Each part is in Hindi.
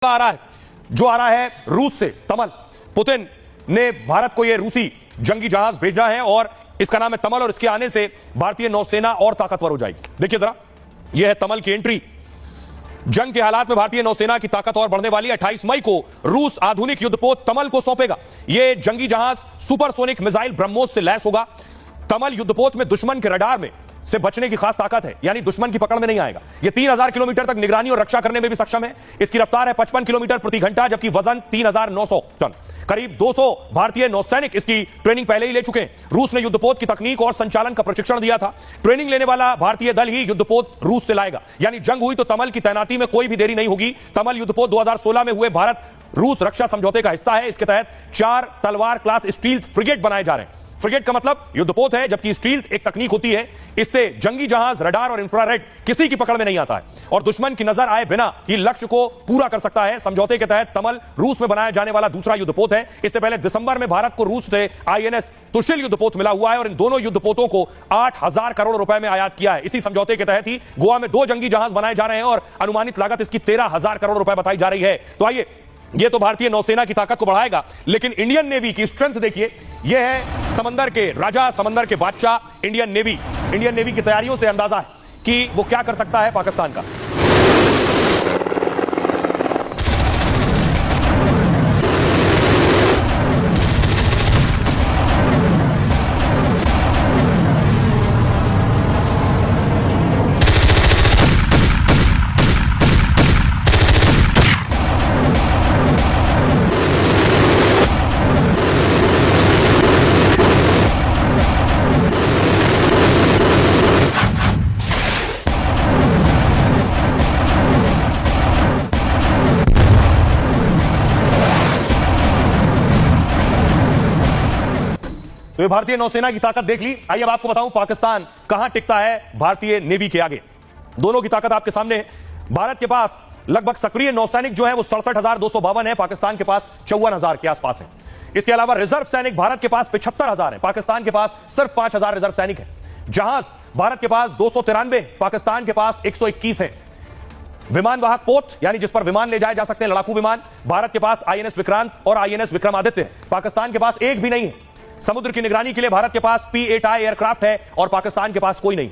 आ रहा है जो आ रहा है रूस से। तमल, पुतिन ने भारत को यह रूसी जंगी जहाज भेजा है और इसका नाम है तमल और इसके आने से भारतीय नौसेना और ताकतवर हो जाएगी। देखिए जरा, यह है तमल की एंट्री। जंग के हालात में भारतीय नौसेना की ताकत और बढ़ने वाली है। 28 मई को रूस आधुनिक युद्धपोत तमल को सौंपेगा। यह जंगी जहाज सुपरसोनिक मिसाइल ब्रह्मोस से लैस होगा। तमल युद्धपोत में दुश्मन के रडार में से बचने की खास ताकत है, यानी दुश्मन की पकड़ में नहीं आएगा। यह 3000 किलोमीटर तक निगरानी और रक्षा करने में भी सक्षम है। इसकी रफ्तार है 55 किलोमीटर प्रति घंटा, जबकि वजन 3900 टन। करीब 200 भारतीय नौसैनिक इसकी ट्रेनिंग पहले ही ले चुके हैं। रूस ने युद्धपोत की तकनीक और संचालन का प्रशिक्षण दिया था। ट्रेनिंग लेने वाला भारतीय दल ही युद्धपोत रूस से लाएगा। यानी जंग हुई तो तमल की तैनाती में कोई भी देरी नहीं होगी। तमल युद्धपोत 2016 में हुए भारत रूस रक्षा समझौते का हिस्सा है। इसके तहत 4 तलवार क्लास स्टील्थ फ्रिगेट बनाए जा रहे हैं। फ्रिगेट का मतलब युद्धपोत है, जबकि स्टील्थ एक तकनीक होती है। इससे जंगी जहाज, रडार और इंफ्रारेड किसी की पकड़ में नहीं आता है और दुश्मन की नजर आए बिना ही लक्ष्य को पूरा कर सकता है। समझौते के तहत तमल रूस में बनाया जाने वाला दूसरा युद्धपोत है। इससे पहले दिसंबर में भारत को रूस से INS तुशिल युद्धपोत मिला हुआ है और इन दोनों युद्धपोतों को 8000 करोड़ रुपए में आयात किया है। इसी समझौते के तहत ही गोवा में 2 जंगी जहाज बनाए जा रहे हैं और अनुमानित लागत इसकी 13000 करोड़ रुपए बताई जा रही है। तो आइए, यह तो भारतीय नौसेना की ताकत को बढ़ाएगा, लेकिन इंडियन नेवी की स्ट्रेंथ देखिए। यह है समंदर के राजा, समंदर के बादशाह इंडियन नेवी। इंडियन नेवी की तैयारियों से अंदाजा है कि वो क्या कर सकता है पाकिस्तान का। तो ये भारतीय नौसेना की ताकत देख ली। आइए अब आपको बताऊं पाकिस्तान कहां टिकता है भारतीय नेवी के आगे। दोनों की ताकत आपके सामने है। भारत के पास लगभग सक्रिय नौसैनिक जो है वो 67,252 है, पाकिस्तान के पास 54,000 के आसपास है। इसके अलावा रिजर्व सैनिक भारत के पास 75,000 है, पाकिस्तान के पास सिर्फ 5,000 रिजर्व सैनिक है। जहाज भारत के पास 293, पाकिस्तान के पास 121 है। विमान वाहक पोत, यानी जिस पर विमान ले जाए जा सकते हैं, लड़ाकू विमान, भारत के पास INS विक्रांत और INS विक्रमादित्य है, पाकिस्तान के पास एक भी नहीं है। समुद्र की निगरानी के लिए भारत के पास P-8I एयरक्राफ्ट है और पाकिस्तान के पास कोई नहीं।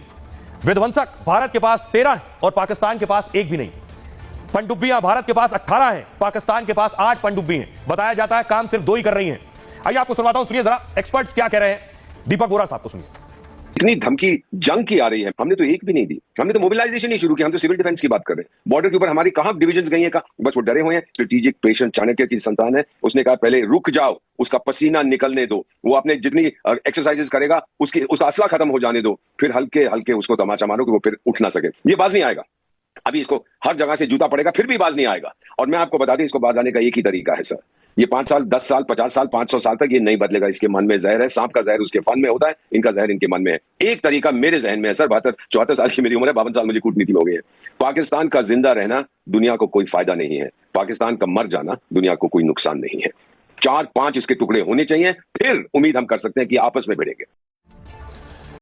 विध्वंसक भारत के पास 13 है और पाकिस्तान के पास एक भी नहीं। पनडुब्बियां भारत के पास 18 हैं, पाकिस्तान के पास 8 पनडुब्बी हैं। बताया जाता है काम सिर्फ 2 ही कर रही हैं। आइए आपको सुनवाता हूं, सुनिए जरा एक्सपर्ट्स क्या कह रहे हैं। दीपक बोरा साहब को सुनिए। इतनी धमकी जंग की आ रही है, हमने तो एक भी नहीं दी। हमने तो मोबिलाइजेशन ही शुरू किया। हम तो सिविल डिफेंस की बात कर रहे हैं। बॉर्डर के ऊपर हमारी कहां डिविजन्स गई हैं, बस वो डरे हुए हैं। स्ट्रेटेजिक पेशेंट चाणक्य की संतान है, उसने कहा पहले रुक जाओ, उसका पसीना निकलने दो, वो अपने जितनी एक्सरसाइजेस करेगा उसका असला खत्म हो जाने दो, फिर हल्के हल्के उसको तमाचा मारो कि वो फिर उठ ना सके। ये बाज नहीं आएगा। अभी इसको हर जगह से जूता पड़ेगा, फिर भी बाज नहीं आएगा। और मैं आपको बता दें, इसको बाज आने का एक ही तरीका है सर। ये 5 साल, 10 साल, 50 साल, 500 साल तक ये नहीं बदलेगा। इसके मन में जहर है। सांप का जहर उसके फन में होता है, इनका जहर इनके मन में है। एक तरीका मेरे जहन में है सर। 74 साल की मेरी उम्र है, 52 साल मुझे कूटनीति में हो गई है। पाकिस्तान का जिंदा रहना दुनिया को कोई फायदा नहीं है, पाकिस्तान का मर जाना दुनिया को कोई नुकसान नहीं है। 4-5 इसके टुकड़े होने चाहिए, फिर उम्मीद हम कर सकते हैं कि आपस में भिड़ेंगे।